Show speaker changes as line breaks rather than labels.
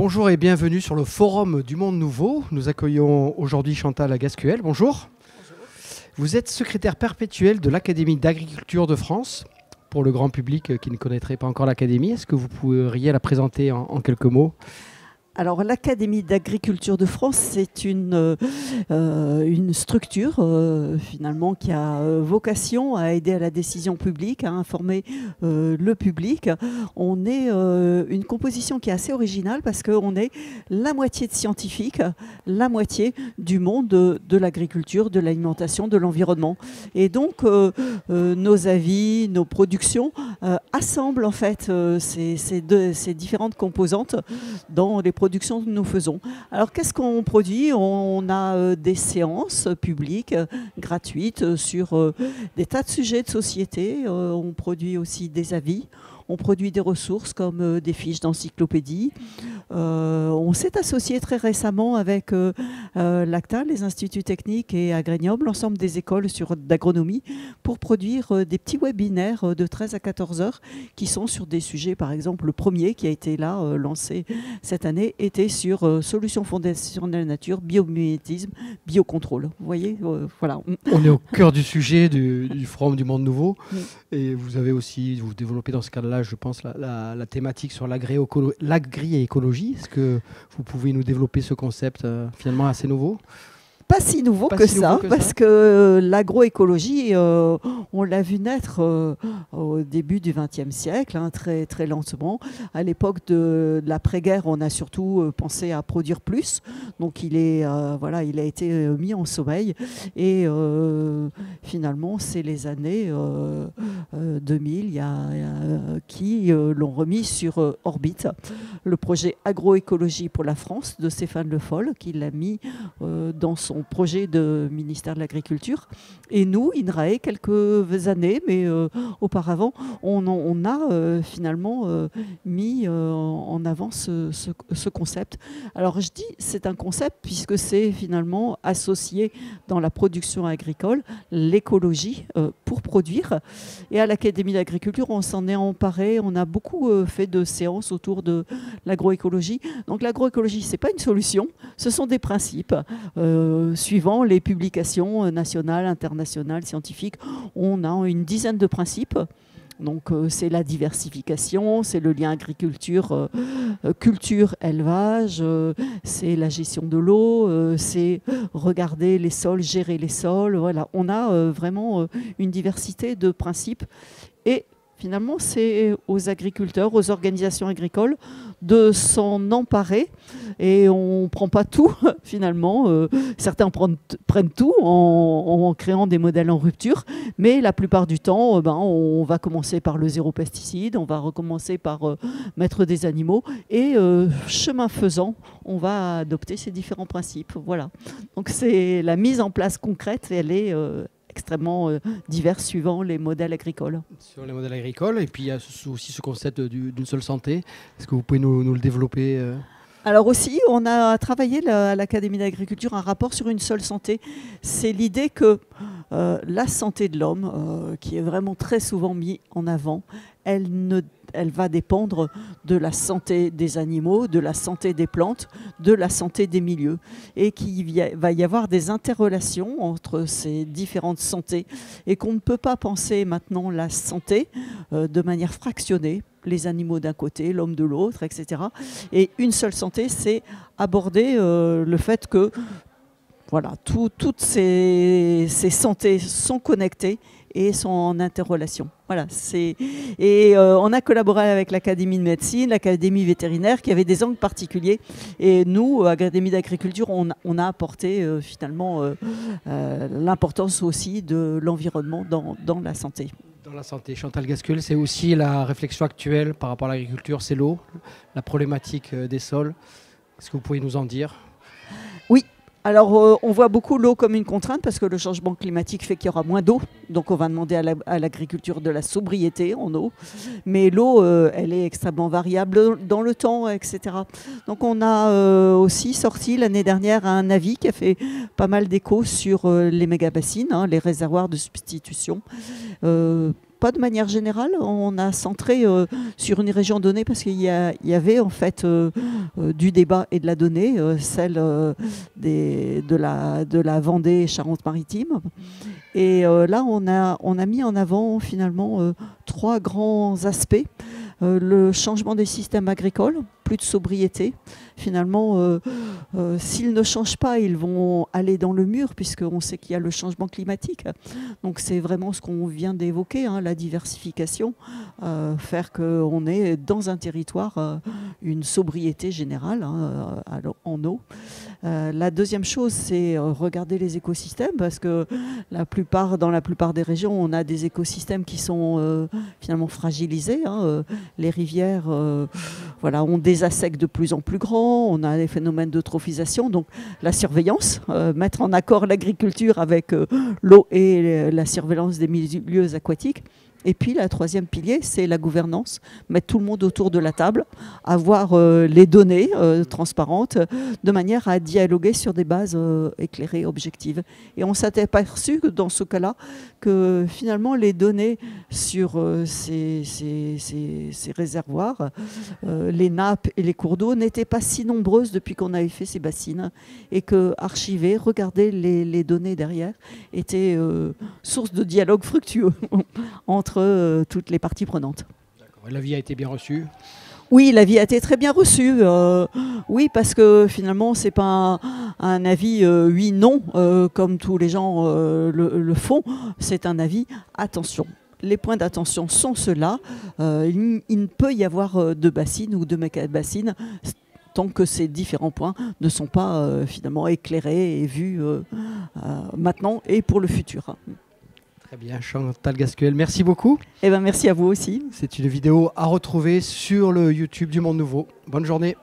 Bonjour et bienvenue sur le Forum du Monde Nouveau. Nous accueillons aujourd'hui Chantal Gascuel. Bonjour.
Bonjour.
Vous êtes secrétaire perpétuelle de l'Académie d'agriculture de France. Pour le grand public qui ne connaîtrait pas encore l'Académie, est-ce que vous pourriez la présenter en quelques mots ?
Alors, l'Académie d'agriculture de France, c'est une structure finalement qui a vocation à aider à la décision publique, à informer le public. On est une composition qui est assez originale parce qu'on est la moitié de scientifiques, la moitié du monde de l'agriculture, de l'alimentation, de l'environnement. Et donc, nos avis, nos productions assemblent en fait ces différentes composantes dans les productions que nous faisons. Alors, qu'est-ce qu'on produit ? On a des séances publiques gratuites sur des tas de sujets de société. On produit aussi des avis. On produit des ressources comme des fiches d'encyclopédie. On s'est associé très récemment avec l'ACTA, les instituts techniques et Agrénium, l'ensemble des écoles d'agronomie, pour produire des petits webinaires de 13 à 14 heures qui sont sur des sujets, par exemple, le premier qui a été là, lancé cette année, était sur solutions fondationnelles nature, biomimétisme, biocontrôle. Vous voyez, voilà.
On est au cœur du sujet du Forum du Monde Nouveau. Et vous avez aussi, vous développez dans ce cadre-là, je pense, la thématique sur l'agri-écologie. Est-ce que vous pouvez nous développer ce concept finalement assez nouveau ?
Pas si nouveau que ça, parce que l'agroécologie, on l'a vu naître au début du XXe siècle, très, très lentement. À l'époque de l'après-guerre, on a surtout pensé à produire plus. Donc il a été mis en sommeil. Et finalement, c'est les années 2000 qui l'ont remis sur orbite. Le projet agroécologie pour la France de Stéphane Le Foll, qui l'a mis dans son projet de ministère de l'Agriculture. Et nous, INRAE, quelques années, mais auparavant, on a finalement mis en avant ce concept. Alors je dis c'est un concept puisque c'est finalement associé dans la production agricole l'écologie pour produire. Et à l'Académie d'agriculture, on s'en est emparé. On a beaucoup fait de séances autour de l'agroécologie. Donc l'agroécologie, c'est pas une solution, ce sont des principes. Suivant les publications nationales, internationales, scientifiques, on a une dizaine de principes. Donc c'est la diversification, c'est le lien agriculture, culture, élevage, c'est la gestion de l'eau, c'est regarder les sols, gérer les sols. Voilà, on a vraiment une diversité de principes. Et finalement, c'est aux agriculteurs, aux organisations agricoles de s'en emparer. Et on ne prend pas tout, finalement. Certains prennent tout en créant des modèles en rupture. Mais la plupart du temps, on va commencer par le zéro pesticide, on va recommencer par mettre des animaux. Et chemin faisant, on va adopter ces différents principes. Voilà. Donc c'est la mise en place concrète, elle est extrêmement divers suivant les modèles agricoles.
Sur les modèles agricoles, et puis il y a aussi ce concept d'une seule santé. Est-ce que vous pouvez nous le développer
Alors aussi, on a travaillé à l'Académie d'agriculture un rapport sur une seule santé. C'est l'idée que la santé de l'homme, qui est vraiment très souvent mise en avant, elle va dépendre de la santé des animaux, de la santé des plantes, de la santé des milieux. Et qu'il va y avoir des interrelations entre ces différentes santés et qu'on ne peut pas penser maintenant la santé de manière fractionnée, les animaux d'un côté, l'homme de l'autre, etc. Et une seule santé, c'est aborder le fait que voilà, toutes ces santés sont connectées et sont en interrelation. Voilà, on a collaboré avec l'Académie de médecine, l'Académie vétérinaire, qui avait des angles particuliers. Et nous, Académie d'agriculture, on a apporté finalement l'importance aussi de l'environnement dans la santé.
Dans la santé, Chantal Gascuel, c'est aussi la réflexion actuelle par rapport à l'agriculture, c'est l'eau, la problématique des sols. Est-ce que vous pouvez nous en dire ?
Oui. Alors, on voit beaucoup l'eau comme une contrainte parce que le changement climatique fait qu'il y aura moins d'eau. Donc, on va demander à l'agriculture de la sobriété en eau. Mais l'eau, elle est extrêmement variable dans le temps, etc. Donc, on a aussi sorti l'année dernière un avis qui a fait pas mal d'écho sur les méga-bassines, les réservoirs de substitution. pas de manière générale. On a centré sur une région donnée parce qu'il y avait en fait du débat et de la donnée, celle de la Vendée et Charente-Maritime. Et là, on a mis en avant finalement 3 grands aspects. Le changement des systèmes agricoles, plus de sobriété. Finalement, s'ils ne changent pas, ils vont aller dans le mur, puisqu'on sait qu'il y a le changement climatique. Donc c'est vraiment ce qu'on vient d'évoquer, hein, la diversification, faire qu'on ait dans un territoire une sobriété générale en eau. La deuxième chose, c'est regarder les écosystèmes, parce que dans la plupart des régions, on a des écosystèmes qui sont finalement fragilisés. Les rivières ont des assecs de plus en plus grands, on a des phénomènes d'eutrophisation, donc la surveillance, mettre en accord l'agriculture avec l'eau et la surveillance des milieux aquatiques. Et puis, la troisième pilier, c'est la gouvernance. Mettre tout le monde autour de la table, avoir les données transparentes, de manière à dialoguer sur des bases éclairées, objectives. Et on s'est aperçu que dans ce cas-là, que finalement, les données sur ces réservoirs, les nappes et les cours d'eau n'étaient pas si nombreuses depuis qu'on avait fait ces bassines. Et que archiver, regarder les données derrière, était source de dialogue fructueux entre toutes les parties prenantes.
L'avis a été bien reçu?
Oui, l'avis a été très bien reçu. Oui, parce que finalement, ce n'est pas un avis oui-non, comme tous les gens le font. C'est un avis attention. Les points d'attention sont ceux-là. Il ne peut y avoir de bassines ou de méga-bassines tant que ces différents points ne sont pas finalement éclairés et vus maintenant et pour le futur.
Très bien, Chantal Gascuel, merci beaucoup.
Eh ben, merci à vous aussi.
C'est une vidéo à retrouver sur le YouTube du Monde Nouveau. Bonne journée.